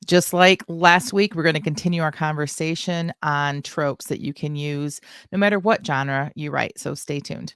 Just like last week, we're going to continue our conversation on tropes that you can use no matter what genre you write. So stay tuned.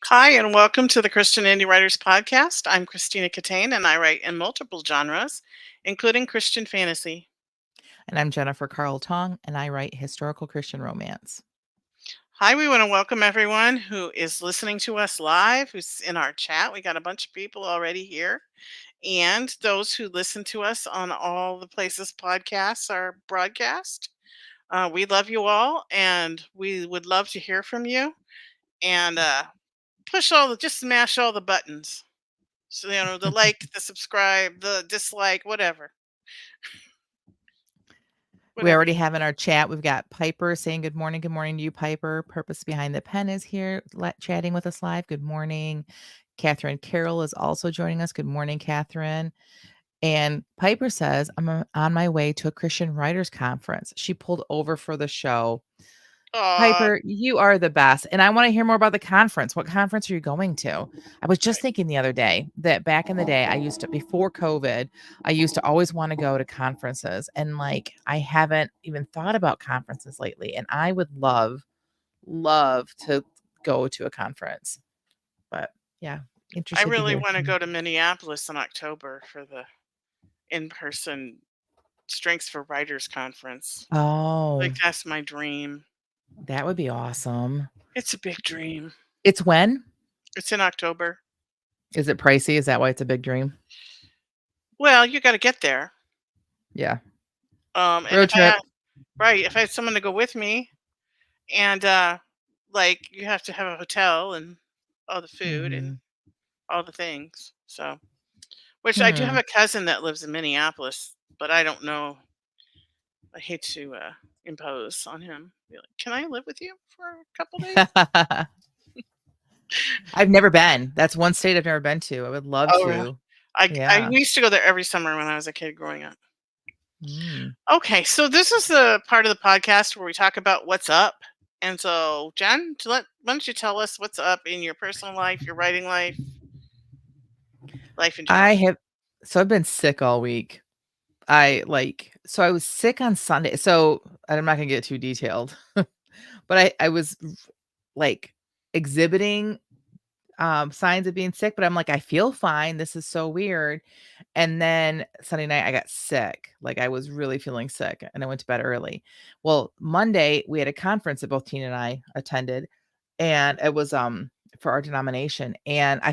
Hi, and welcome to the Christian Indie Writers Podcast. I'm Christina Catane, and I write in multiple genres, including Christian fantasy. And I'm Jennifer Carl Tong, and I write historical Christian romance. Hi, we want to welcome everyone who is listening to us live, who's in our chat. We got a bunch of people already here, and those who listen to us on all the places podcasts are broadcast. We love you all, and we would love to hear from you. And just smash all the buttons. So, the like, the subscribe, the dislike, whatever. We Whatever already you have in our chat, we've got Piper saying good morning. Good morning to you, Piper. Purpose Behind the Pen is here chatting with us live. Good morning. Catherine Carroll is also joining us. Good morning, Catherine. And Piper says, I'm on my way to a Christian Writers Conference. She pulled over for the show. Aw, Piper, you are the best. And I want to hear more about the conference. What conference are you going to? I was just right. thinking the other day that back in the day, before COVID, I used to always want to go to conferences. And like, I haven't even thought about conferences lately. And I would love to go to a conference. But yeah, I interested to really hear. wanna go to Minneapolis in October for the in-person Strengths for Writers conference. Oh, Like, that's my dream. that would be awesome. It's a big dream. It's when? It's in October. Is it pricey? Is that why it's a big dream? Well, you gotta get there. Yeah. And Road if I trip. had right, if I had someone to go with me and, like, you have to have a hotel and all the food and Mhm. all the things, so which I do have Hmm. a cousin that lives in Minneapolis, but I don't know. I hate to, impose on him. Be like, "Can I live with you for a couple days?" I've never been. That's one state I've never been to. I would love Oh, really? to. I Yeah. used to go there every summer when I was a kid growing up. Mm. Okay, so this is the part of the podcast where we talk about what's up. And so, Jen, why don't you tell us what's up in your personal life, your writing life, life in general? I have I've been sick all week. I was sick on Sunday. So I'm not gonna get too detailed, but I was like exhibiting signs of being sick, but I'm like, I feel fine. This is so weird. And then Sunday night I got sick. Like I was really feeling sick and I went to bed early. Well, Monday we had a conference that both Tina and I attended and it was for our denomination and I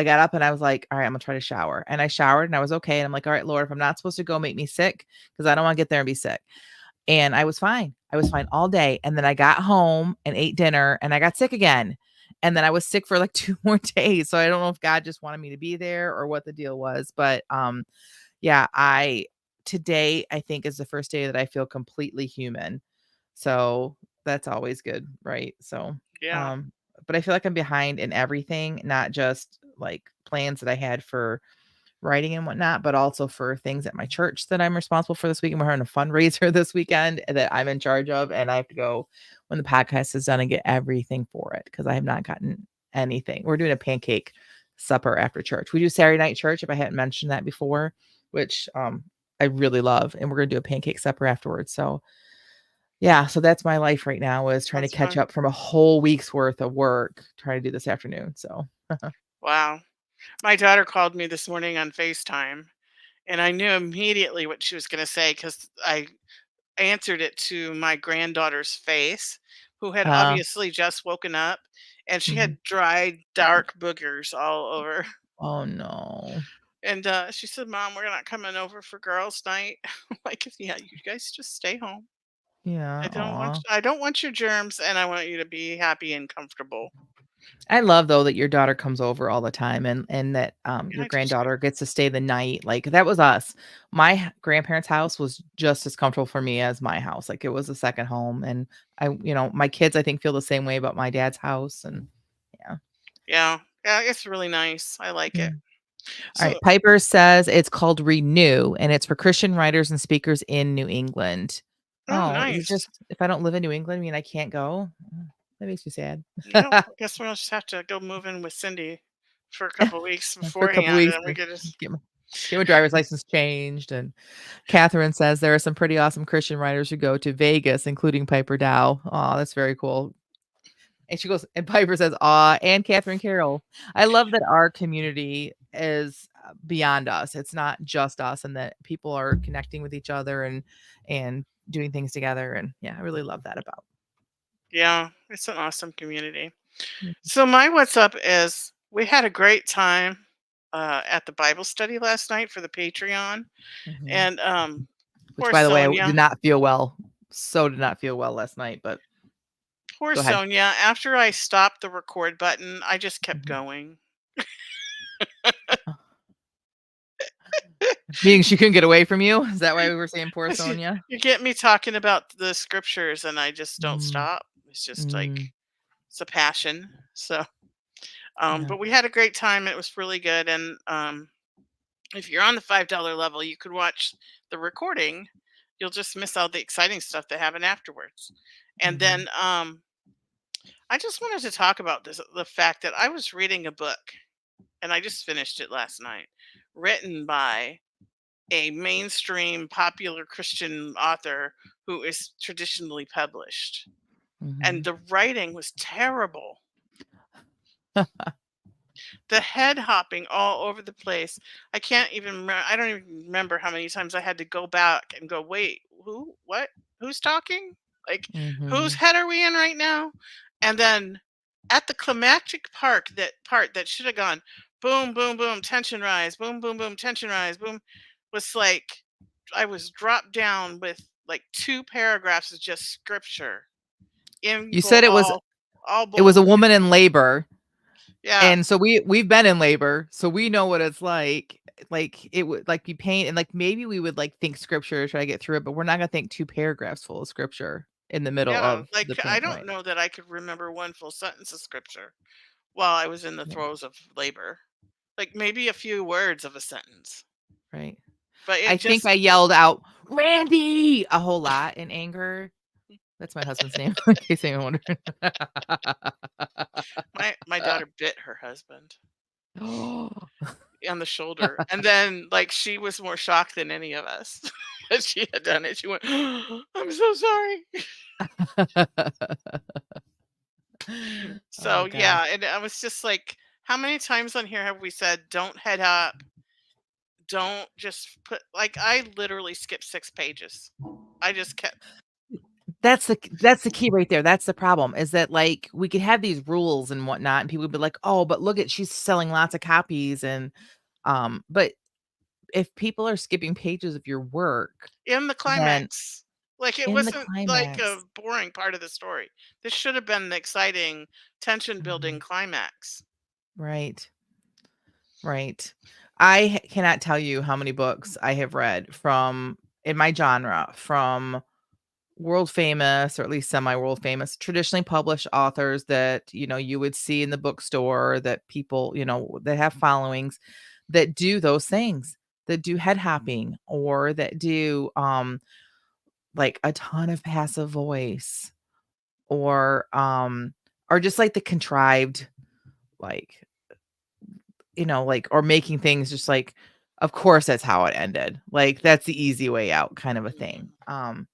got up and I was like, all right, I'm gonna try to shower. And I showered and I was okay. And I'm like, all right, Lord, if I'm not supposed to go, make me sick because I don't want to get there and be sick. And I was fine. I was fine all day. And then I got home and ate dinner and I got sick again. And then I was sick for like 2 more days. So I don't know if God just wanted me to be there or what the deal was. But yeah, I today I think is the first day that I feel completely human. So that's always good, right? So Yeah. um but I feel like I'm behind in everything, not just like plans that I had for writing and whatnot, but also for things at my church that I'm responsible for this week. And we're having a fundraiser this weekend that I'm in charge of. And I have to go when the podcast is done and get everything for it because I have not gotten anything. We're doing a pancake supper after church. We do Saturday night church, if I hadn't mentioned that before, which I really love. And we're gonna do a pancake supper afterwards. So yeah, so that's my life right now is trying to That's catch fun. up from a whole week's worth of work, trying to do this afternoon. So Wow. My daughter called me this morning on FaceTime, and I knew immediately what she was going to say because I answered it to my granddaughter's face, who had uh obviously just woken up, and she mhm. had dry, dark boogers all over. Oh no. And she said, "Mom, we're not coming over for girls' night." I'm like, "Yeah, you guys just stay home. Yeah. Aw. I don't want your germs, and I want you to be happy and comfortable." I love though that your daughter comes over all the time and that Yeah, your I do too. granddaughter gets to stay the night. Like that was us. My grandparents' house was just as comfortable for me as my house. Like it was a second home and my kids I think feel the same way about my dad's house and yeah. Yeah. Yeah, it's really nice. I like Yeah. it. Alright, So, Piper says it's called Renew, and it's for Christian writers and speakers in New England. oh, Oh, is it nice. just if I don't live in New England, I mean I can't go? That makes me sad. No, I guess we'll just have to go move in with Cindy for a couple weeks For a couple beforehand, weeks and we to could just. get my driver's license changed, and Catherine says there are some pretty awesome Christian writers who go to Vegas, including Piper Dow. Oh, that's very cool. And she goes and Piper says, "Aw, and Catherine Carroll." I love that our community is, beyond us. It's not just us and that people are connecting with each other and doing things together, and, yeah, I really love that about. Yeah, it's an awesome community. Mhm, So my what's up is we had a great time at the Bible study last night for the Patreon, mhm. and Which, poor by the way, I did Sonia, not feel well. So did not feel well last night, but poor go ahead. Sonia. After I stopped the record button, I just kept Mhm. going. Meaning she couldn't get away from you? Is that why we were saying poor You Sonia? you get me talking about the scriptures, and I just don't Mm, stop. It's just like mm, it's a passion. So, yeah. but we had a great time. It was really good, and if you're on the $5 level, you could watch the recording. You'll just miss all the exciting stuff that happened afterwards. And Mhm, then I just wanted to talk about the fact that I was reading a book, and I just finished it last night, written by a mainstream popular Christian author who is traditionally published. And mhm. the writing was terrible. The head hopping all over the place. I can't even I don't even remember how many times I had to go back and go, "Wait, who? What? Who's talking? Like, whose Mhm. head are we in right now?" And then at the climactic part that should have gone boom, boom, boom, tension rise, boom, boom, boom, tension rise, boom, was like I was dropped down with like 2 paragraphs of just scripture in You said all it was a bold. woman in labor, Yeah. and so we've been in labor, so we know what it's like, it would, like, be pain and, like, maybe we would, like, think scripture to try to get through it, but we're not gonna think 2 paragraphs full of scripture in the middle Yeah, of like, the I pain, don't right? know that I could remember one full sentence of scripture while I was in the Yeah, throes of labor. Like, maybe a few words of a sentence, right. but I it think just I yelled out, "Randy!" a whole lot in anger. That's my husband's name, in case anyone wondered. my daughter bit her husband Oh. on the shoulder, and then, like, she was more shocked than any of us that she had done it. She went, "I'm so sorry." Oh So, gosh. yeah, and I was just like, how many times on here have we said, "Don't head up, don't just put," like, I literally skipped 6 pages. I just kept. That's the key right there. That's the problem is that, like, we could have these rules and whatnot, and people would be like, "Oh, but look at she's selling lots of copies," and, but if people are skipping pages of your work, In the then climax. Like, it in the wasn't like a climax. boring part of the story. This should have been the exciting, tension building Mhm. climax. Right, right. I cannot tell you how many books I have read from in my genre, from world famous, or at least semi world famous, traditionally published authors that, you would see in the bookstore, that people, that have followings, that do those things, that do head hopping, or that do, like, a ton of passive voice, or just like the contrived, like, like, or making things just like, of course that's how it ended. Like, that's the easy way out kind of a thing. Mhm.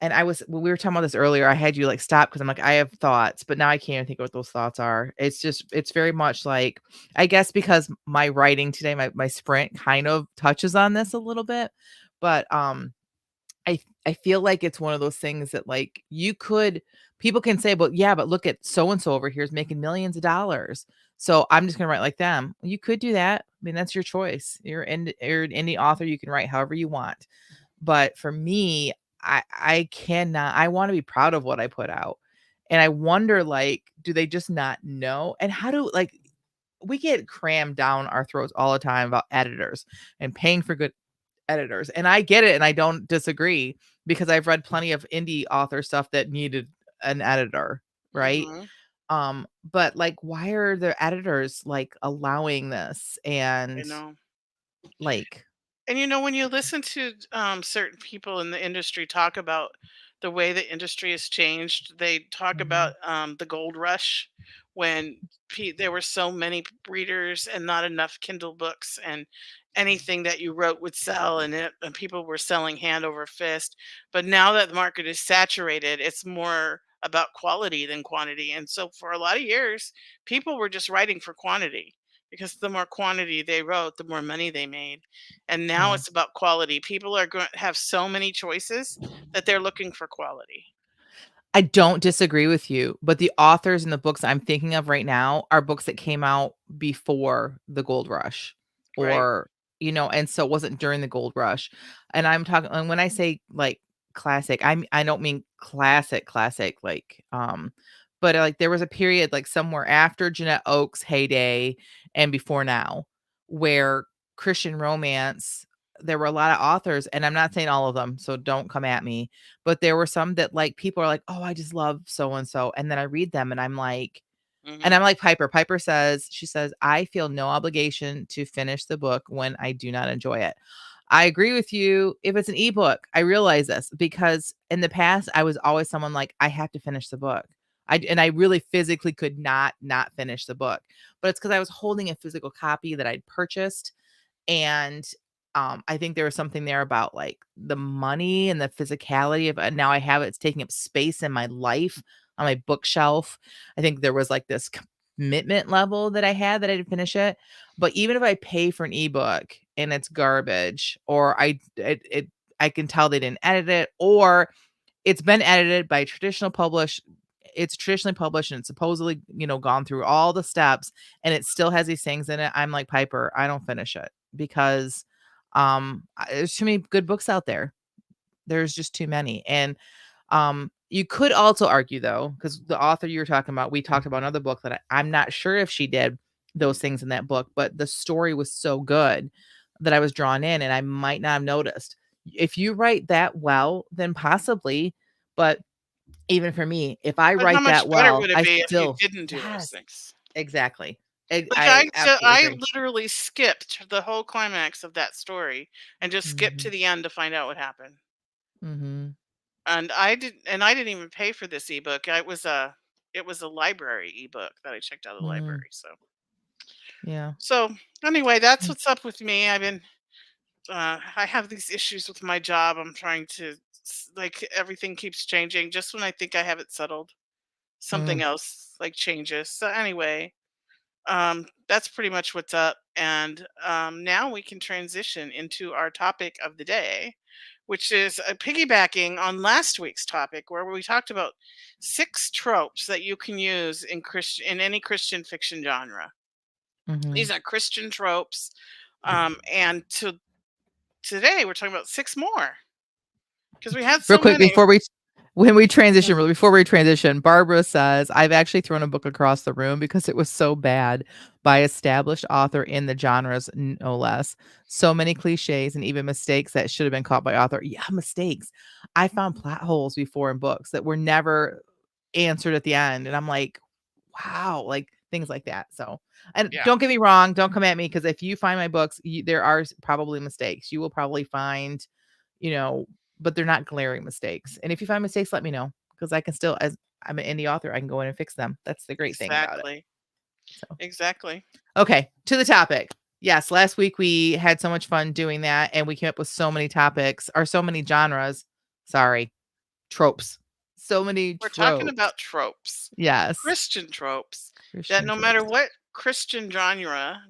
And when we were talking about this earlier, I had you, like, stop because 'cause I'm like, "I have thoughts," but now I can't even think of what those thoughts are. It's very much like, I guess because my writing today, my sprint kind of touches on this a little bit, but, I feel like it's one of those things that, like, people can say, "Well, yeah, but look at so and so over here is making millions of dollars, so I'm just gonna write like them." You could do that. I mean, that's your choice. You're an indie author, you can write however you want. But for me, I cannot. I wanna be proud of what I put out, and I wonder, like, do they just not know? And how do, like, we get crammed down our throats all the time about editors and paying for good editors, and I get it, and I don't disagree because I've read plenty of indie author stuff that needed an editor, right? Mhm. But, like, why are the editors, like, allowing this? I And, know. like And when you listen to certain people in the industry talk about the way the industry has changed, they talk about Mhm, the gold rush when there were so many readers and not enough Kindle books, and anything that you wrote would sell, and people were selling hand over fist. But now that the market is saturated, it's more about quality than quantity. And so for a lot of years, people were just writing for quantity, because the more quantity they wrote, the more money they made. And now yeah. it's about quality. People are going to have so many choices that they're looking for quality. I don't disagree with you, but the authors and the books I'm thinking of right now are books that came out before the gold rush Right. or, and so it wasn't during the gold rush. And I'm talking and when I say like classic, I don't mean classic like but like there was a period like somewhere after Jeanette Oak's heyday and before now where Christian romance there were a lot of authors and I'm not saying all of them, so don't come at me, but there were some that, like, people are like, "Oh, I just love so and so," and then I read them and I'm Hmm. like Piper. Piper says she says, "I feel no obligation to finish the book when I do not enjoy it." I agree with you if it's an ebook. I realize this because in the past, I was always someone like, "I have to finish the book." I really physically could not finish the book, but it's because I was holding a physical copy that I'd purchased and, I think there was something there about, like, the money and the physicality of it. Now I have it, it's taking up space in my life on my bookshelf. I think there was, like, this commitment level that I had that I didn't finish it. But even if I pay for an ebook and it's garbage or I can tell they didn't edit it or it's been edited by a traditional publish it's traditionally published and it's supposedly, gone through all the steps and it still has these things in it. I'm like, Piper, I don't finish it because there's too many good books out there. There's just too many. And you could also argue though, because the author you were talking about, we talked about another book that I'm not sure if she did those things in that book, but the story was so good that I was drawn in and I might not have noticed. If you write that well, then possibly, but even for me, if I But how write much that better well, would it I be if you still didn't do those yes, things? exactly. Like I absolutely I agree. literally skipped the whole climax of that story and just skipped to Mhm, the end to find out what happened. mhm, And I didn't even pay for this ebook. It was a library ebook that I checked out of the mm, library. yeah, So anyway, that's mm, what's up with me. I have these issues with my job. I'm trying to like everything keeps changing. Just when I think I have it settled, mm, something else like changes. So anyway, that's pretty much what's up. And now we can transition into our topic of the day, which is piggybacking on last week's topic, where we talked about 6 tropes that you can use in any Christian fiction genre. mhm. These are Christian tropes, and today we're talking about 6 more because we had Real so quick many. before we when we transition really before we transition, Barbara says, "I've actually thrown a book across the room because it was so bad by established author in the genres, no less. So many cliches and even mistakes that should have been caught by author." Yeah, mistakes. I found plot holes before in books that were never answered at the end, and I'm like, "Wow," like, things like that, so and Yeah, don't get me wrong, don't come at me because if you find my books, there are probably mistakes. You will probably find, you know, but they're not glaring mistakes. And if you find mistakes, let me know because I can still, as I'm an indie author, I can go in and fix them. That's the great thing about it. exactly, So, exactly. okay, to the topic. Yes, last week we had so much fun doing that, and we came up with so many topics or so many genres. Sorry, tropes. So many We're talking tropes. about tropes, Yes, Christian tropes, that Christian no matter tropes. what Christian genre,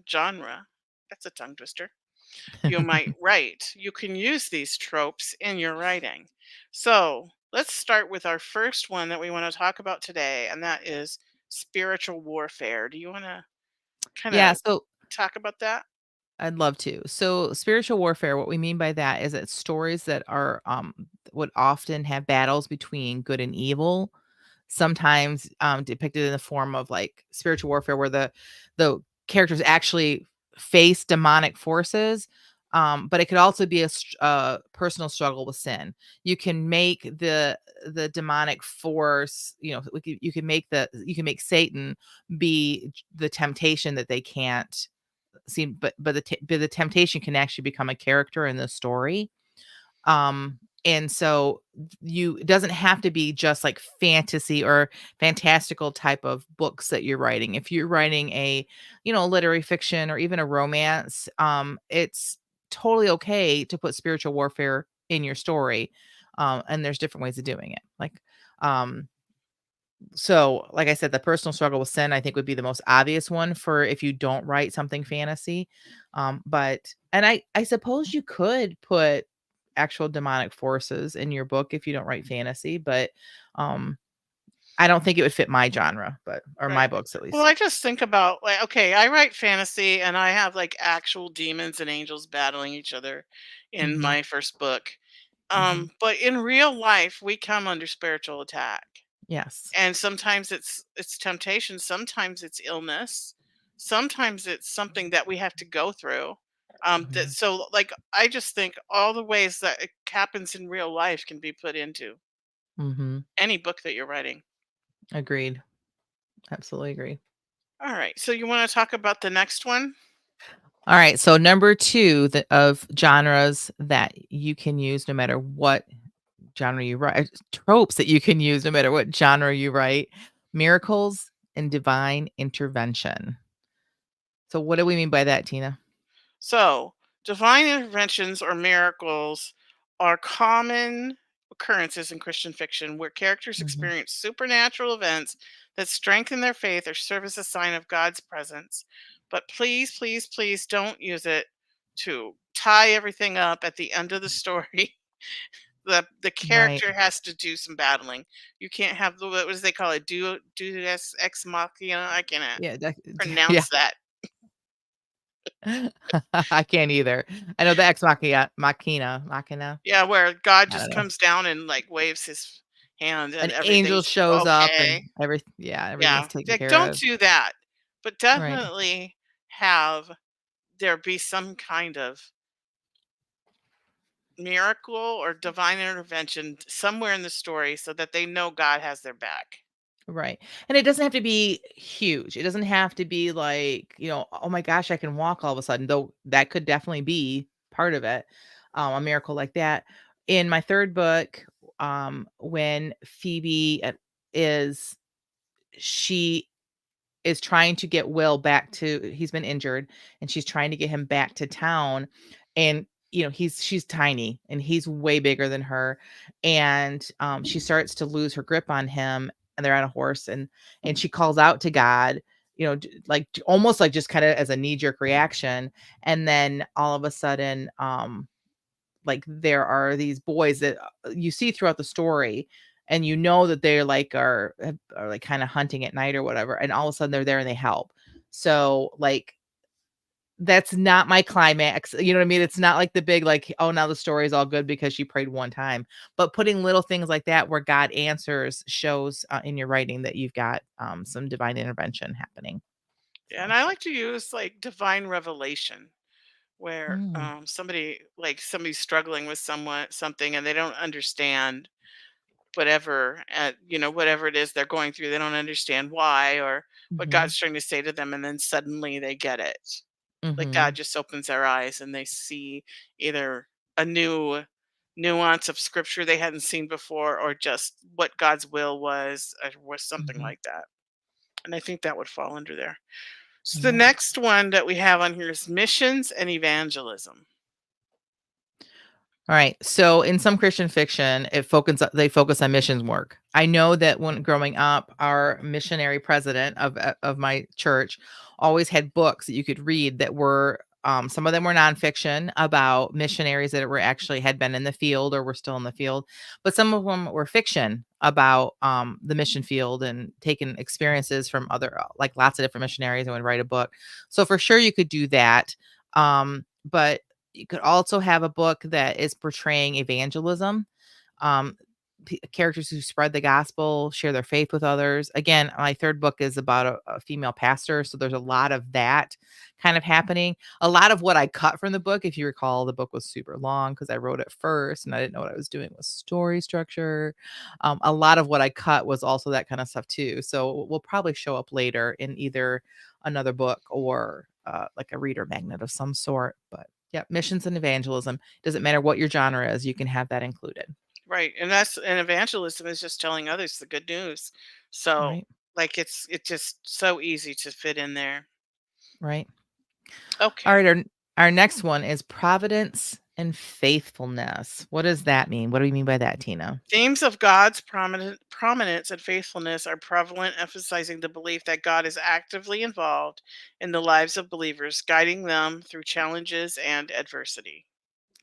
that's a tongue twister, you might write, you can use these tropes in your writing. So let's start with our first one that we want to talk about today, and that is spiritual warfare. Do you want to kind Yeah, of so talk about that? I'd love to. So, spiritual warfare, what we mean by that is that stories that are would often have battles between good and evil, sometimes depicted in the form of like spiritual warfare where the characters actually face demonic forces. But it could also be a personal struggle with sin. You can make the demonic force, you can make Satan be the temptation that they can't see, but the temptation can actually become a character in the story. And so you it doesn't have to be just like fantasy or fantastical type of books that you're writing. If you're writing literary fiction or even a romance, it's totally okay to put spiritual warfare in your story. And there's different ways of doing it. Um, like I said, the personal struggle with sin, I think, would be the most obvious one for if you don't write something fantasy. I suppose you could put actual demonic forces in your book if you don't write fantasy, but um, I don't think it would fit my genre, or Right. my books at Well, least. I just think about, like, okay, I write fantasy and I have like actual demons and angels battling each other in Hmm. my first book. Hmm. But in real life, we come under spiritual attack. Yes. And sometimes it's temptation, sometimes it's illness, sometimes it's something that we have to go through. Hmm. So like I just think all the ways that it happens in real life can be put into Hmm. any book that you're writing. Agreed. Absolutely agree. All right. So you want to talk about the next one? All right. So number two of genres that you can use no matter what genre you write, tropes that you can use no matter what genre you write, miracles and divine intervention. So what do we mean by that, Tina? So, divine interventions or miracles are common occurrences in Christian fiction where characters Mhm. experience supernatural events that strengthen their faith or serve as a sign of God's presence. But please, please, please don't use it to tie everything up at the end of the story. The Right. character has to do some battling. You can't have the, what was they call it, do ex machina. I cannot Yeah, yeah. pronounce that. I can't either. I know the ex machina. Yeah, where God I don't just know. comes down and, like, waves his hand An and angel everything's shows up and okay. everything's Yeah, taken like, care don't of. do that, but Right. definitely have there be some kind of miracle or divine intervention somewhere in the story so that they know God has their back. Right. And it doesn't have to be huge. It doesn't have to be like, oh my gosh, I can walk all of a sudden, though that could definitely be part of it. A miracle like that. In my third book, when Phoebe is she is trying to get Will back to he's been injured and she's trying to get him back to town and she's tiny and he's way bigger than her and she starts to lose her grip on him and they're on a horse and she calls out to God, almost like just kind of as a knee jerk reaction, and then all of a sudden like there are these boys that you see throughout the story and that they're like are like kind of hunting at night or whatever, and all of a sudden they're there and they help. So like that's not my climax, you know what I mean? It's not like the big like, oh, now the story is all good because she prayed one time. But putting little things like that where God answers shows in your writing that you've got some divine intervention happening. And So I like to use, like, divine revelation where, mm, somebody's struggling with something and they don't understand whatever, whatever it is they're going through. They don't understand why or what mhm, God's trying to say to them, and then suddenly they get it. Like God mhm, just opens their eyes and they see either a new nuance of scripture they hadn't seen before or just what God's will was or was something mhm. like that. And I think that would fall under there. So the Yeah. next one that we have on here is missions and evangelism. All right. So in some Christian fiction, they focus on missions work. I know that when growing up, our missionary president of my church always had books that you could read that were some of them were nonfiction about missionaries that were actually had been in the field or were still in the field, but some of them were fiction about the mission field and taking experiences from other like lots of different missionaries and would write a book. So for sure you could do that. But you could also have a book that is portraying evangelism. Um, characters who spread the gospel, share their faith with others. Again, my third book is about a female pastor, so there's a lot of that kind of happening. A lot of what I cut from the book, if you recall, the book was super long because I wrote it first and I didn't know what I was doing with story structure. A lot of what I cut was also that kind of stuff too. So will probably show up later in either another book or like a reader magnet of some sort. But yeah, missions and evangelism. Doesn't matter what your genre is, you can have that included. Right, and evangelism is just telling others the good news. So, Right. like, it's just so easy to fit in there. Right. All Okay. right. Our next one is providence and faithfulness. What does that mean? What do we mean by that, Tina? Themes of God's prominence and faithfulness are prevalent, emphasizing the belief that God is actively involved in the lives of believers, guiding them through challenges and adversity.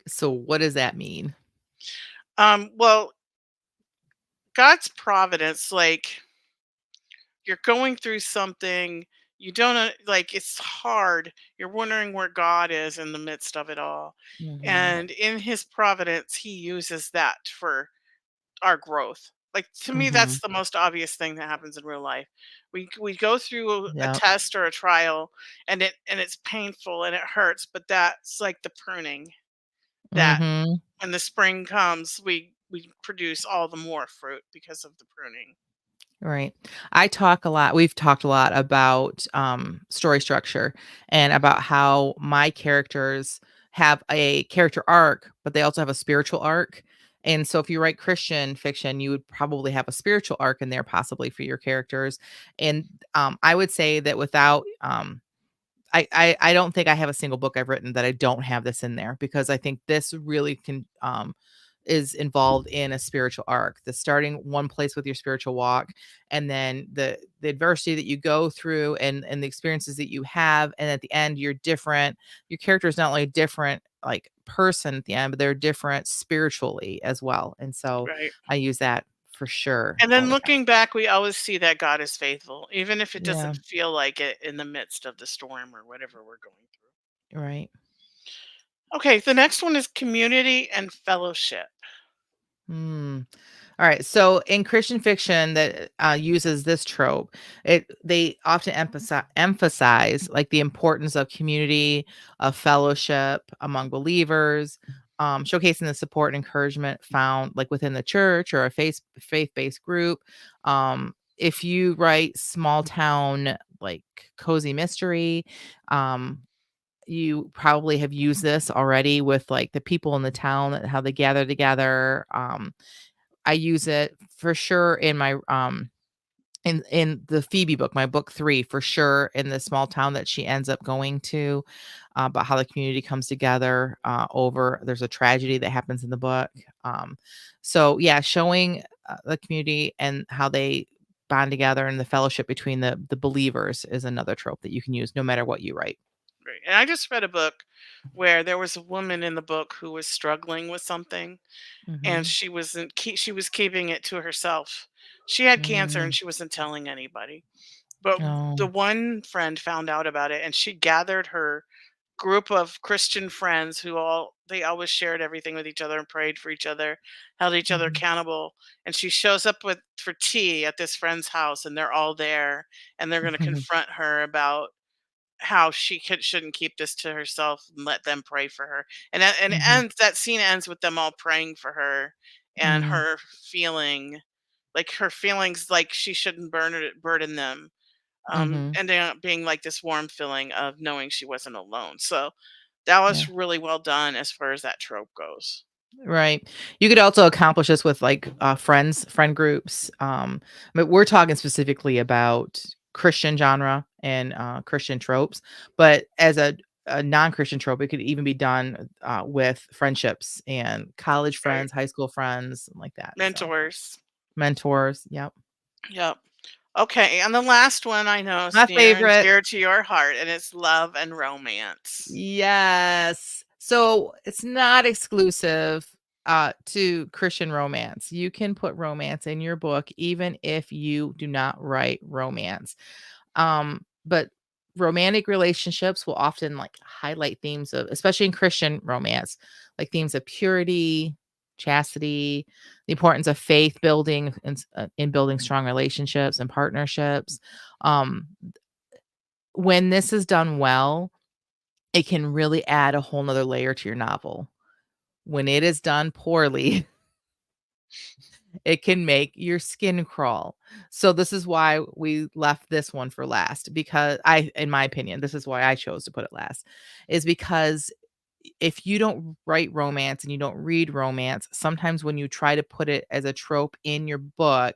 So, what does that mean? Well, God's providence, like, you're going through something, you don't like, it's hard, you're wondering where God is in the midst of it all, Hmm. and in his providence he uses that for our growth. Like, to me, Hmm. that's the most obvious thing that happens in real life. We go through a Yeah. test or a trial, and it's painful and it hurts, but that's like the pruning, that Hmm. when the spring comes, we produce all the more fruit because of the pruning. Right. We've talked a lot about story structure and about how my characters have a character arc, but they also have a spiritual arc. And so if you write Christian fiction, you would probably have a spiritual arc in there possibly for your characters. And I would say that without I don't think I have a single book I've written that I don't have this in there because I think this really can is involved in a spiritual arc. The starting one place with your spiritual walk and then the adversity that you go through and the experiences that you have and at the end you're different. Your character is not only a different like person at the end, but they're different spiritually as well. And so Right. I use that for sure And all then the time. looking back, we always see that God is faithful, even if it Yeah, doesn't feel like it in the midst of the storm or whatever we're going through. right. Okay, the next one is community and fellowship. Hmm. All right. So in Christian fiction that uses this trope, they often emphasize like the importance of community, of fellowship among believers, showcasing the support and encouragement found like within the church or a faith based group. If you write small town like cozy mystery, um, you probably have used this already with like the people in the town and how they gather together. I use it for sure in my in the Phoebe book, my book 3 for sure in the small town that she ends up going to, about how the community comes together over there's a tragedy that happens in the book. So yeah, showing the community and how they bond together and the fellowship between the believers is another trope that you can use no matter what you write. Right. And I just read a book where there was a woman in the book who was struggling with something, and Mhm. she was keeping it to herself. She had cancer and Mm. she wasn't telling anybody. But the Oh. one friend found out about it, and she gathered her group of Christian friends who all they always shared everything with each other and prayed for each other, held each other Mhm. accountable. And she shows up with for tea at this friend's house, and they're all there, and they're going to confront her about how shouldn't keep this to herself and let them pray for her. Mhm. And that scene ends with them all praying for her, and Mhm. her feeling like her feelings like she shouldn't burden them, Mhm. ending up being like this warm feeling of knowing she wasn't alone. So that Yeah. was really well done as far as that trope goes. Right. You could also accomplish this with like friend groups. But we're talking specifically about Christian genre and Christian tropes. But as a non-Christian trope, it could even be done with friendships and college Right. friends, high school friends, like that. So Mentors. mentors. Yep. Yep. Okay, and the last one I know is My near and favorite. dear to your heart, and it's love and romance. Yes. So it's not exclusive to Christian romance. You can put romance in your book even if you do not write romance. But romantic relationships will often like highlight themes of especially in Christian romance, like themes of purity, chastity, the importance of faith building and in building strong relationships and partnerships. Um, when this is done well, it can really add a whole nother layer to your novel. When it is done poorly, it can make your skin crawl. So this is why we left this one for last, because in my opinion, this is why I chose to put it last, is because if you don't write romance and you don't read romance, sometimes when you try to put it as a trope in your book,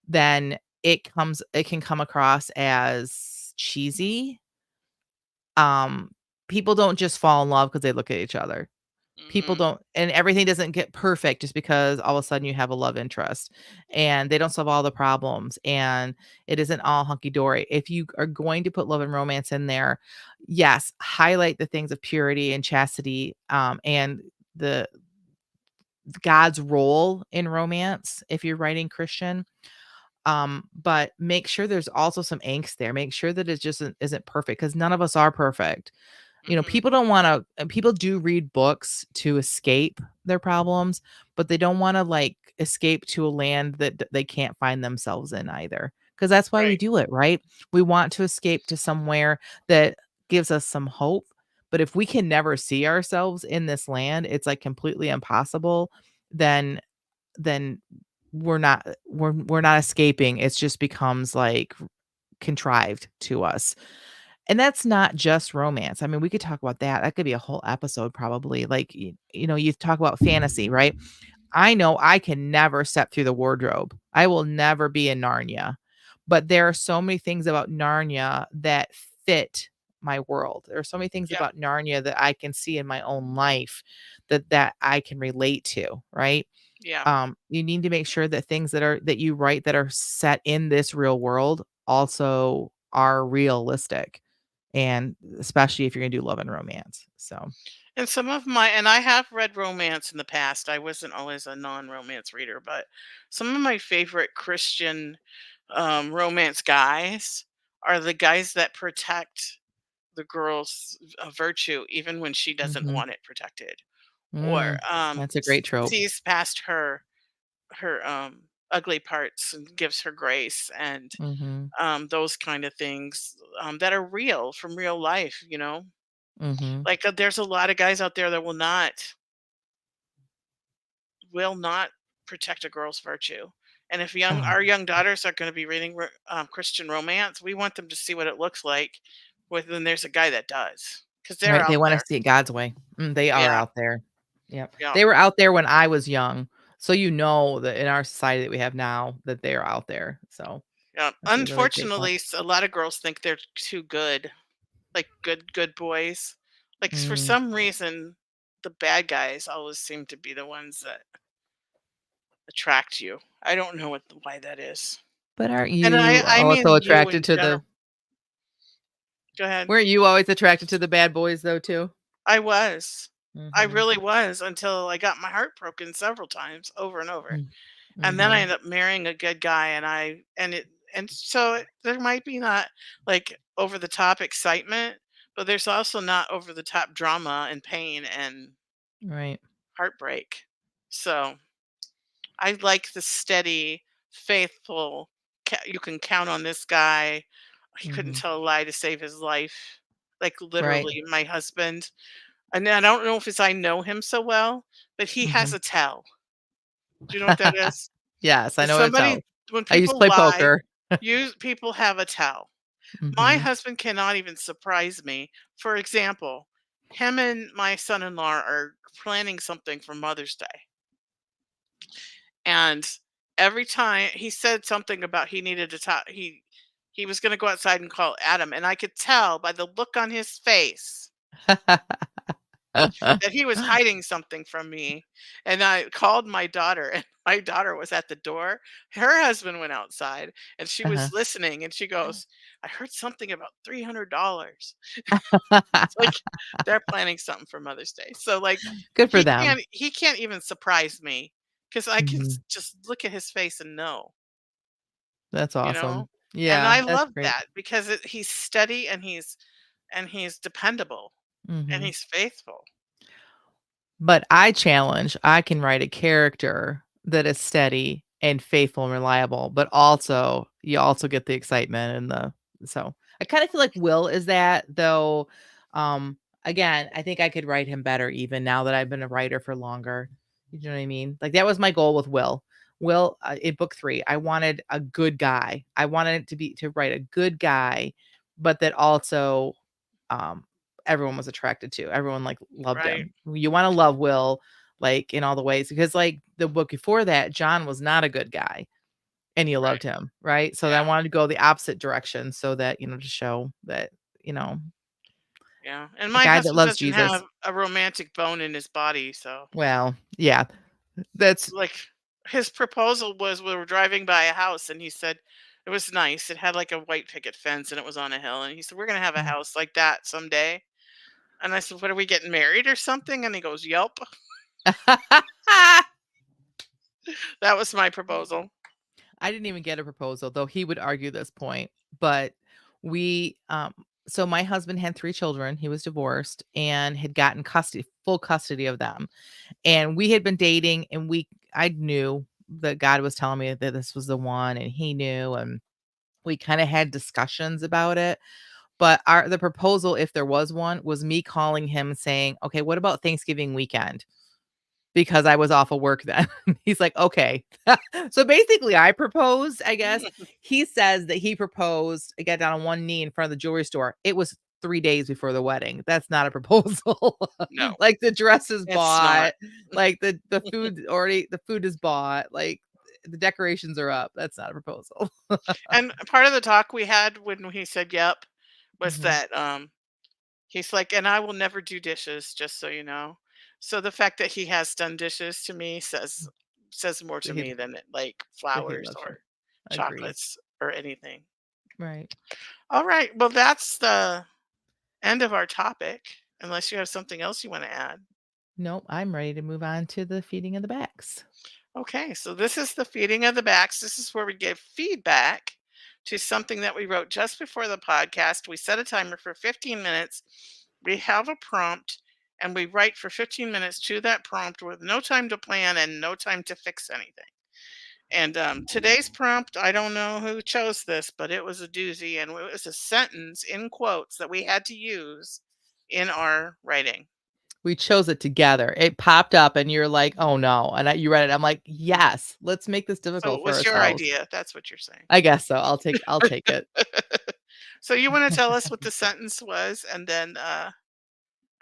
then it can come across as cheesy. Um, People don't just fall in love because they look at each other. People Mhm. don't, and everything doesn't get perfect just because all of a sudden you have a love interest, and they don't solve all the problems, and it isn't all hunky dory. If you are going to put love and romance in there, yes, highlight the things of purity and chastity, and the God's role in romance if you're writing Christian. But make sure there's also some angst there. Make sure that it just isn't perfect, because none of us are perfect. Mhm. People don't wanna people do read books to escape their problems, but they don't wanna, like, escape to a land that they can't find themselves in either. Because that's why we Right. do it, right? We want to escape to somewhere that gives us some hope, but if we can never see ourselves in this land, it's, like, completely impossible, then then we're not escaping. It's just becomes, like, contrived to us. And that's not just romance. I mean, we could talk about that. That could be a whole episode probably. Like, you talk about fantasy, right? I know I can never step through the wardrobe. I will never be in Narnia. But there are so many things about Narnia that fit my world. There are so many things Yeah. about Narnia that I can see in my own life that I can relate to, right? Yeah. You need to make sure that things that you write that are set in this real world also are realistic, and especially if you're gonna do love and romance. So, And some of my and I have read romance in the past. I wasn't always a non-romance reader, but some of my favorite Christian romance guys are the guys that protect the girl's virtue even when she doesn't mhm, want it protected, or mm, that's a great trope. sees past her ugly parts and gives her grace, and Mhm, those kind of things that are real from real life. mhm. Like, there's a lot of guys out there that will not protect a girl's virtue. And if Oh, our young daughters are going to be reading Christian romance, we want them to see what it looks like. When there's a guy that does, because they're right, they out wanna there. see it God's way. They are Yeah, out there. Yep. yeah, They were out there when I was young, so you know that in our society that we have now that they are out there, so yeah. that's a really great point. Unfortunately, a lot of girls think they're too good, like good boys. Like, for Mm. some reason, the bad guys always seem to be the ones that attract you. I don't know why that is. But aren't And I you I also mean you attracted in to general. the Go ahead. weren't you always attracted to the bad boys though too? I was. I Mhm. really was, until I got my heart broken several times over and over. Mm. And then I Mhm. ended up marrying a good guy, and so there might be not, like, over the top excitement, but there's also not over the top drama and pain and Right. heartbreak. So I like the steady, faithful, you can count on this guy. He couldn't Mhm. tell a lie to save his life. Like, Right. literally, my husband. And I don't know if it's I know him so well, but he has Mhm. a tell. Do you know what that is? Yes, I If know what it somebody tells. When I used to people play lie, poker. people have a tell. My Mhm. husband cannot even surprise me. For example, him and my son-in-law are planning something for Mother's Day. And every time he said something about he needed to talk, he was going to go outside and call Adam, and I could tell by the look on his face that he was hiding something from me. And I called my daughter, and my daughter was at the door. Her husband went outside, and she Uh-huh. was listening, and she goes, "I heard something about $300." It's like they're planning something for Mother's Day. So, like, Good for them. he can't even surprise me, because I can Mhm. just look at his face and know, That's you know. awesome. And Yeah, I that's love great. that because he's steady, and he's dependable, and Mhm. he's faithful. But I can write a character that is steady and faithful and reliable, but also you also get the excitement and the so I kind of feel like Will is that though. Um, Again, I think I could write him better even now that I've been a writer for longer. You know what I mean? Like that was my goal with Will. Will in book 3, I wanted a good guy. I wanted it to write a good guy, but that also um everyone was attracted to. Everyone, like, loved Right, him. You wanna love Will, like, in all the ways because, like, the book before that, John was not a good guy, and you right. loved him, right? So, I Yeah, wanted to go the opposite direction so that, to show that, yeah. And a my guy that husband loves doesn't Jesus. have a romantic bone in his body, so Well, yeah, that's like his proposal was we were driving by a house and he said it was nice. It had like a white picket fence and it was on a hill. And he said, "We're gonna have a mm. house like that someday." And I said, "What, are we getting married or something?" And he goes, "Yup." That was my proposal. I didn't even get a proposal, though he would argue this point, but we, so my husband had 3 children, he was divorced and had gotten full custody of them. And we had been dating and I knew that God was telling me that this was the one and he knew and we kind of had discussions about it. But the proposal, if there was one, was me calling him saying, "Okay, what about Thanksgiving weekend?" Because I was off of work then. He's like, "Okay." So basically I proposed, I guess. He says that he proposed, I got down on one knee in front of the jewelry store. It was 3 days before the wedding. That's not a proposal. No, Like the dress is it's not. bought, like the food is bought, like the decorations are up. That's not a proposal. And part of the talk we had when he said "Yep" was Mhm. that he's like, "And I will never do dishes, just so you know." So the fact that he has done dishes to me says more to That he me than like that he flowers loves you. or Agreed. chocolates or anything. Right. All right. Well, that's the end of our topic, unless you have something else you want to add. Nope, I'm ready to move on to the feeding of the backs. Okay, so this is the feeding of the backs. This is where we give feedback to something that we wrote just before the podcast. We set a timer for 15 minutes. We have a prompt and we write for 15 minutes to that prompt with no time to plan and no time to fix anything. And today's prompt, I don't know who chose this, but it was a doozy and it was a sentence in quotes that we had to use in our writing. We chose it together. It popped up and you're like, "Oh, no," and you read it. I'm like, "Yes, let's make this So difficult it for was your ourselves." idea. That's what you're saying. I guess so. I'll take it. So you want to tell us what the sentence was and then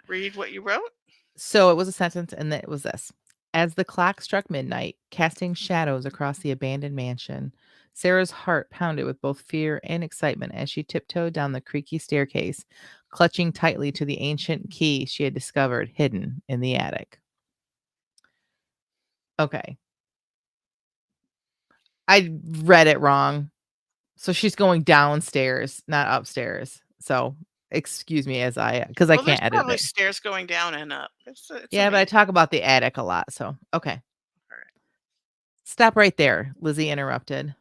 read what you wrote? So it was a sentence, and it was this: "As the clock struck midnight, casting shadows across the abandoned mansion, Sarah's heart pounded with both fear and excitement as she tiptoed down the creaky staircase, clutching tightly to the ancient key she had discovered hidden in the attic." Okay, I read it wrong. So she's going downstairs, not upstairs. So excuse me as because I Well, there's can't edit probably it. stairs going down and up. It's Yeah, but I amazing. talk about the attic a lot. So okay. All right. Stop right there, Lizzie interrupted.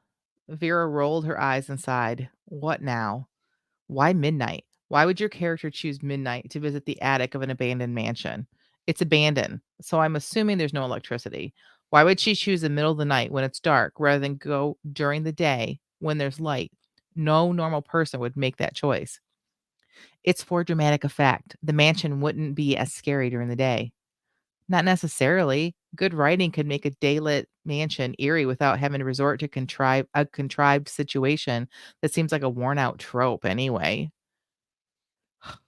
Vera rolled her eyes and sighed. What now? Why midnight? Why would your character choose midnight to visit the attic of an abandoned mansion? It's abandoned, so I'm assuming there's no electricity. Why would she choose the middle of the night when it's dark rather than go during the day when there's light? No normal person would make that choice. It's for dramatic effect. The mansion wouldn't be as scary during the day. Not necessarily. Good writing could make a daylit mansion eerie without having to resort to contrive a contrived situation that seems like a worn out trope anyway.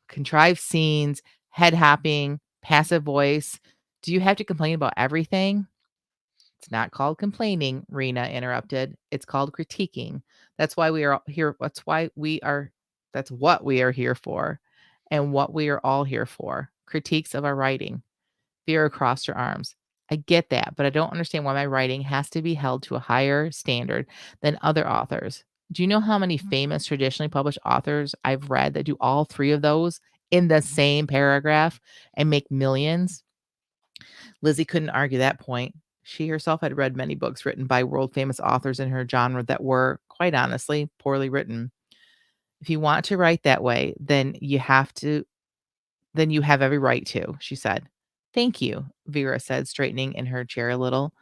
Contrived scenes, head hopping, passive voice. Do you have to complain about everything? It's not called complaining, Rena interrupted. It's called critiquing. That's why we are here. That's what we are here for. And what we are all here for. Critiques of our writing. Vera crossed her arms. I get that, but I don't understand why my writing has to be held to a higher standard than other authors. Do you know how many famous traditionally published authors I've read that do all three of those in the same paragraph and make millions? Lizzie couldn't argue that point. She herself had read many books written by world famous authors in her genre that were, quite honestly, poorly written. If you want to write that way, then you have every right to, she said. Thank you. Vera said, straightening in her chair a little.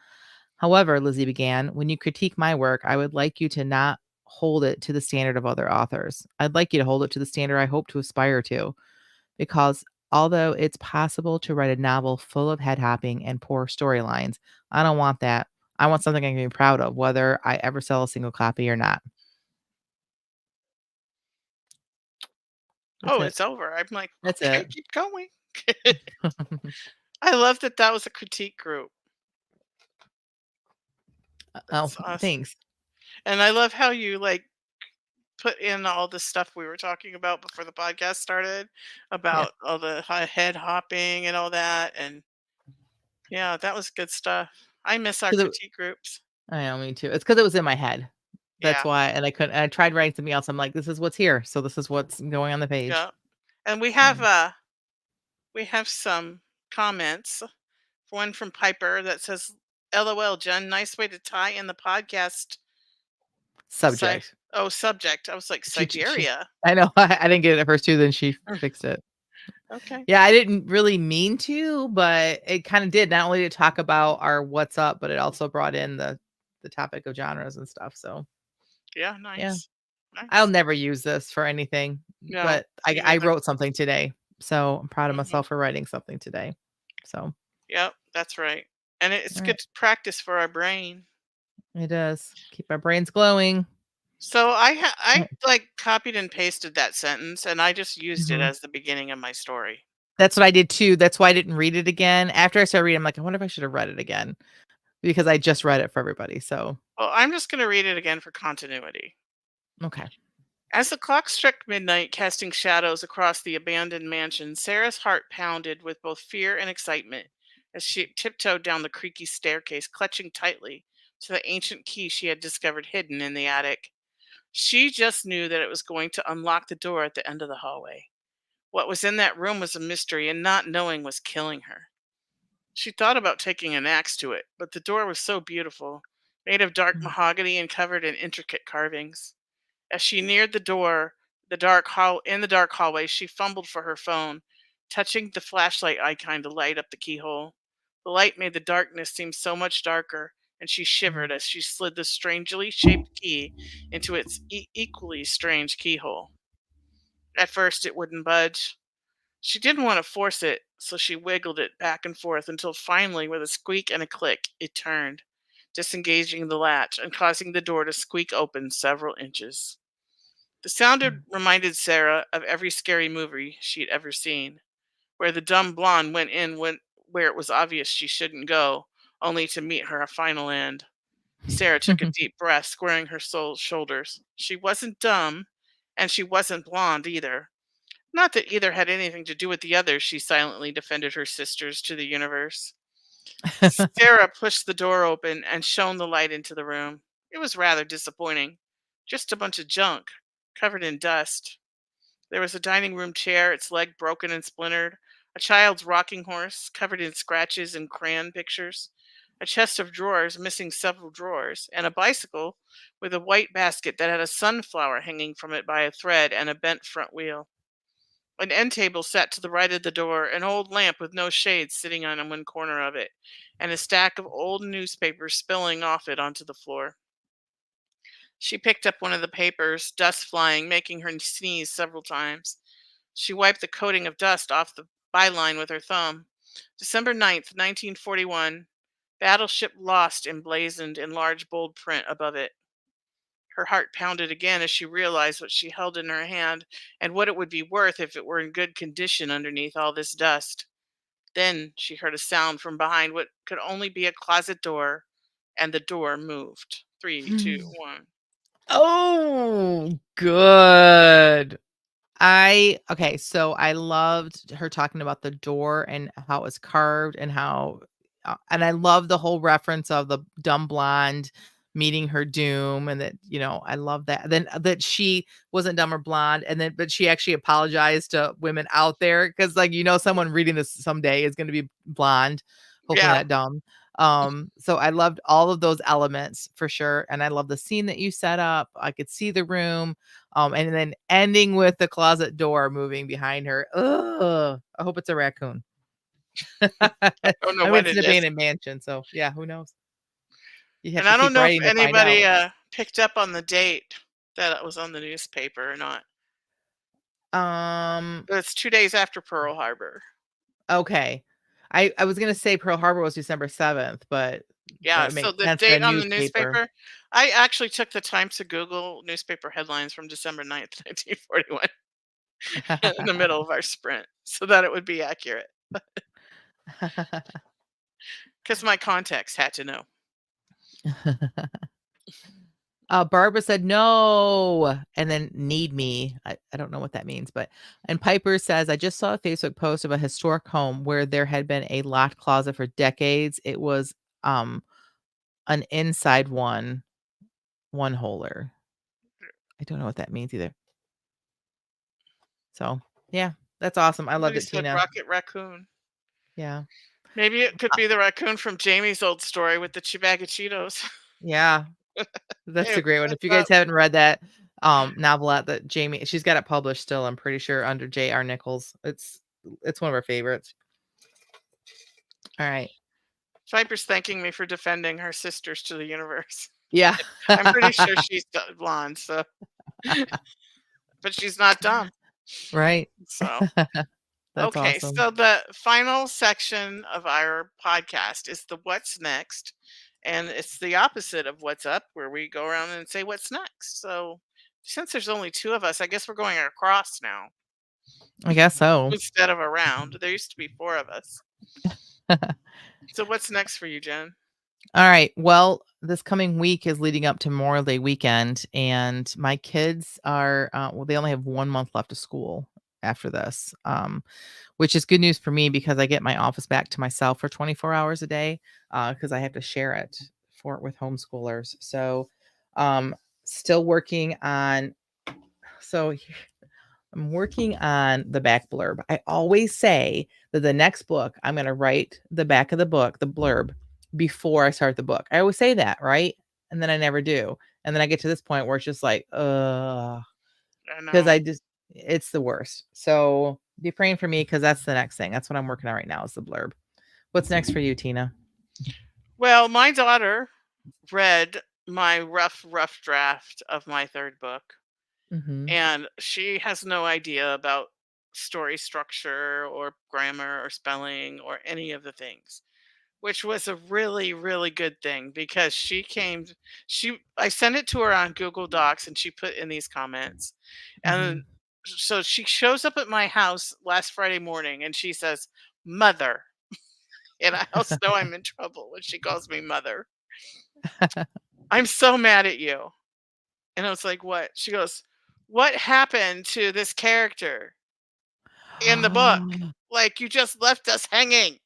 However, Lizzie began, when you critique my work, I would like you to not hold it to the standard of other authors. I'd like you to hold it to the standard I hope to aspire to, because although it's possible to write a novel full of head hopping and poor storylines, I don't want that. I want something I can be proud of, whether I ever sell a single copy or not. That's Oh, it. it's over. I'm like, That's okay, it. keep going. I love that that was a critique group. Oh, That's awesome. thanks. And I love how you like put in all the stuff we were talking about before the podcast started Yeah. about all the head hopping and all that. And yeah, that was good stuff. I miss our 'Cause it critique groups. I know, me too. It's because it was in my head. That's Yeah. why, and I couldn't I tried writing something else. I'm like, "This is what's here, so this is what's going on the page." Yeah. And So, we have some comments. One from Piper that says, "LOL, Jen, nice way to tie in the podcast." subject. Subject. I was like, She Siberia. I know, I didn't get it at first too, then she fixed it. Okay. Yeah, I didn't really mean to, but it kinda did, not only to talk about our "What's up," but it also brought in the topic of genres and stuff, so, Yeah, yeah. nice. I'll Nice. never use this for anything, No, but me I neither. wrote something today, so I'm proud of Mhm. myself for writing something today. So, Yep, that's right. And it's alright. good practice for our brain. It does. Keep our brains glowing. So I Right. like copied and pasted that sentence and I just used it Mhm. as the beginning of my story. That's what I did too. That's why I didn't read it again. After I started reading, I'm like, "I wonder if I should have read it again," because I just read it for everybody, so, Well, I'm just going to read it again for continuity. okay. As the clock struck midnight, casting shadows across the abandoned mansion, Sarah's heart pounded with both fear and excitement as she tiptoed down the creaky staircase, clutching tightly to the ancient key she had discovered hidden in the attic. She just knew that it was going to unlock the door at the end of the hallway. What was in that room was a mystery, and not knowing was killing her. She thought about taking an axe to it, but the door was so beautiful, made of dark Mm, mahogany and covered in intricate carvings. As she neared the door, in the dark hallway, she fumbled for her phone, touching the flashlight icon to light up the keyhole. The light made the darkness seem so much darker, and she mm, shivered as she slid the strangely shaped key into its equally strange keyhole. At first, it wouldn't budge. She didn't want to force it, so she wiggled it back and forth until finally, with a squeak and a click, it turned, disengaging the latch and causing the door to squeak open several inches. The sound mm. reminded Sarah of every scary movie she'd ever seen, where the dumb blonde went in where it was obvious she shouldn't go, only to meet her final end. Sarah took a deep breath, squaring her shoulders. She wasn't dumb, and she wasn't blonde either. Not that either had anything to do with the other, she silently defended her sisters to the universe. Sarah pushed the door open and shone the light into the room. It was rather disappointing. Just a bunch of junk, covered in dust. There was a dining room chair, its leg broken and splintered, a child's rocking horse covered in scratches and crayon pictures, a chest of drawers missing several drawers, and a bicycle with a white basket that had a sunflower hanging from it by a thread and a bent front wheel. An end table sat to the right of the door, an old lamp with no shades sitting on one corner of it, and a stack of old newspapers spilling off it onto the floor. She picked up one of the papers, dust flying, making her sneeze several times. She wiped the coating of dust off the byline with her thumb. December 9th, 1941. Battleship Lost emblazoned in large bold print above it. Her heart pounded again as she realized what she held in her hand and what it would be worth if it were in good condition underneath all this dust. Then she heard a sound from behind what could only be a closet door, and the door moved. Three, two, one. Oh, good. Okay, so I loved her talking about the door and how it was carved and how and I love the whole reference of the dumb blonde meeting her doom, and that, I love that. Then that she wasn't dumb or blonde, and then but she actually apologized to women out there, because like, someone reading this someday is going to be blonde, hopefully Yeah. not dumb. So I loved all of those elements for sure, and I love the scene that you set up. I could see the room. And then ending with the closet door moving behind her. Ugh, I hope it's a raccoon. I don't know I mean, what it's it an is. abandoned mansion, so yeah, who knows? You have And to I don't keep know if writing to find anybody out. picked up on the date that it was on the newspaper or not. Um, But it's 2 days after Pearl Harbor. okay. I was gonna say Pearl Harbor was December 7th, but that Yeah, would so make the sense for a date on the newspaper. newspaper, I actually took the time to Google newspaper headlines from December 9th, 1941 in the middle of our sprint so that it would be accurate because my context had to know. Barbara said, "No," and then "need me." I don't know what that means, but and Piper says, "I just saw a Facebook post of a historic home where there had been a locked closet for decades. It was, an inside one-holer." I don't know what that means either. So, yeah, that's awesome. I love Somebody it, said Tina. Rocket Raccoon. Yeah. Maybe it could Uh, be the raccoon from Jamie's old story with the bag of Cheetos. yeah, that's Hey, a great one. what's If you guys up? haven't read that, novelette that Jamie she's got it published still, I'm pretty sure, under J.R. Nichols. It's one of our favorites. Alright. Viper's thanking me for defending her sisters to the universe. Yeah. I'm pretty sure she's blonde, so but she's not dumb. Right. So That's okay, awesome. so the final section of our podcast is the what's next. And it's the opposite of what's up, where we go around and say what's next. So since there's only two of us, I guess we're going across now I guess so. instead of around. There used to be four of us. So what's next for you, Jen? Alright, well, this coming week is leading up to Memorial Day weekend, and my kids are, well, they only have 1 month left of school after this, which is good news for me because I get my office back to myself for 24 hours a day, because I have to share it with homeschoolers. So, um, still working on so I'm working on the back blurb. I always say that the next book, I'm going to write the back of the book, the blurb, before I start the book. I always say that, right? And then I never do. And then I get to this point where it's just like, I because know. it's the worst. So be praying for me because that's the next thing. That's what I'm working on right now is the blurb. What's next for you, Tina? Well, my daughter read my rough draft of my third book, Mm-hmm. and she has no idea about story structure or grammar or spelling or any of the things, which was a really, really good thing because I sent it to her on Google Docs and she put in these comments. And Mm-hmm. so she shows up at my house last Friday morning and she says, "Mother." And I also know I'm in trouble when she calls me mother. "I'm so mad at you." And I was like, "What?" She goes, "What happened to this character in the book? Like, you just left us hanging."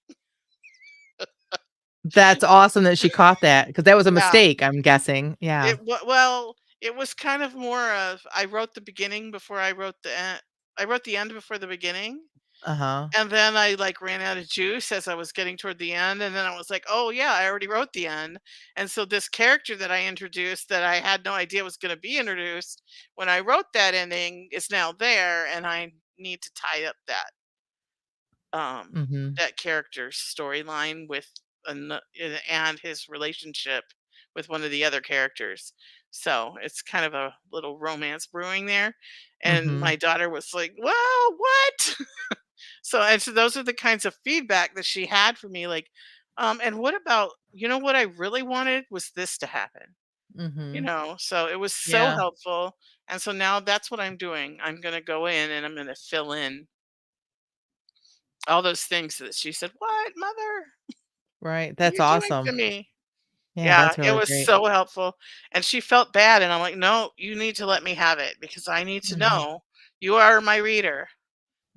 That's awesome that she caught that because that was a Yeah. mistake, I'm guessing. Yeah. Well, it was kind of more of I wrote the beginning before I wrote the end. I wrote the end before the beginning, Uh-huh. and then I, like, ran out of juice as I was getting toward the end, and then I was like, "Oh, yeah, I already wrote the end." And so this character that I introduced that I had no idea was gonna be introduced when I wrote that ending is now there, and I need to tie up um, Mhm. that character's storyline with and his relationship with one of the other characters. So it's kind of a little romance brewing there. And Mhm. my daughter was like, "Well, what?" So those are the kinds of feedback that she had for me. Like, and what about, what I really wanted was this to happen. Mhm. So it was so Yeah. helpful. And so now that's what I'm doing. I'm gonna go in and I'm gonna fill in all those things that she said, "What, mother? Right. What are That's you doing to awesome. me?" Yeah, Yeah, that's it really was great. so helpful, and she felt bad, and I'm like, "No, you need to let me have it because I need to Mhm. know. You are my reader,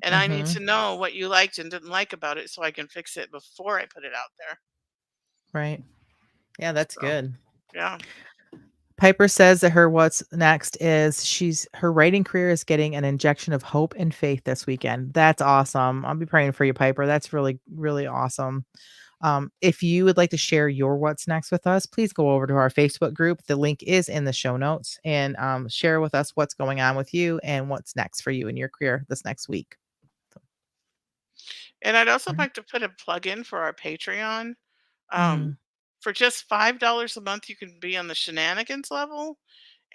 and I need to Mhm. know what you liked and didn't like about it so I can fix it before I put it out there." Right. Yeah, that's So, good. yeah. Piper says that her what's next is her writing career is getting an injection of hope and faith this weekend. That's awesome. I'll be praying for you, Piper. That's really, really awesome. If you would like to share your what's next with us, please go over to our Facebook group. The link is in the show notes and share with us what's going on with you and what's next for you in your career this next week. And I'd also Alright. like to put a plug in for our Patreon. Mm. Um, for just $5 a month, you can be on the shenanigans level,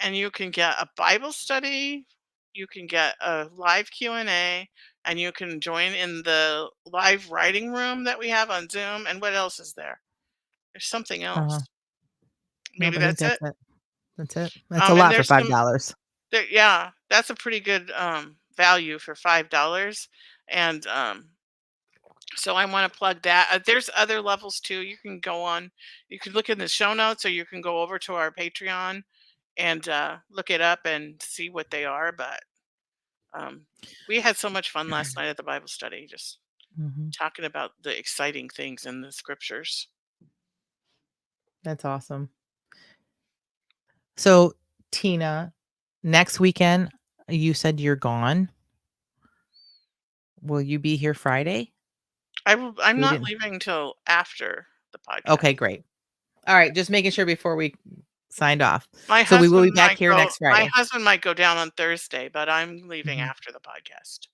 and you can get a Bible study, you can get a live Q&A, and you can join in the live writing room that we have on Zoom. And what else is there? There's something Uh-huh. else. Nope, Maybe I think that's that's it. it. That's it. That's a And lot for there's some $5. there, yeah, that's a pretty good value for $5. And so I want to plug that. There's other levels too. You can go on. You can look in the show notes, or you can go over to our Patreon and look it up and see what they are. But um, we had so much fun last night at the Bible study, just Mhm. talking about the exciting things in the scriptures. That's awesome. So, Tina, next weekend, you said you're gone. Will you be here Friday? I'm We not didn't. leaving till after the Okay, podcast. great. Alright, just making sure before we signed off. My So we will husband be back might here go. next My Friday. husband might go down on Thursday, but I'm leaving Mhm. after the podcast.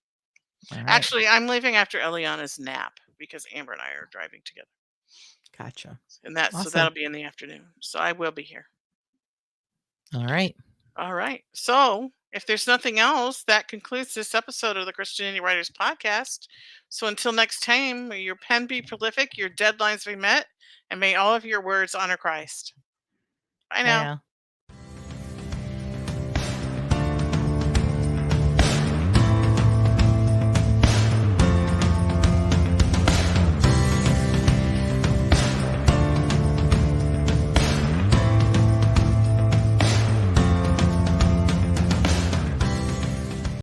Alright. Actually, I'm leaving after Eliana's nap because Amber and I are driving together. Gotcha. And that'll Awesome. be in the afternoon. So I will be here. Alright. All right. So if there's nothing else, that concludes this episode of the Christianity Writers Podcast. So until next time, may your pen be prolific, your deadlines be met, and may all of your words honor Christ. Bye Bye now. now.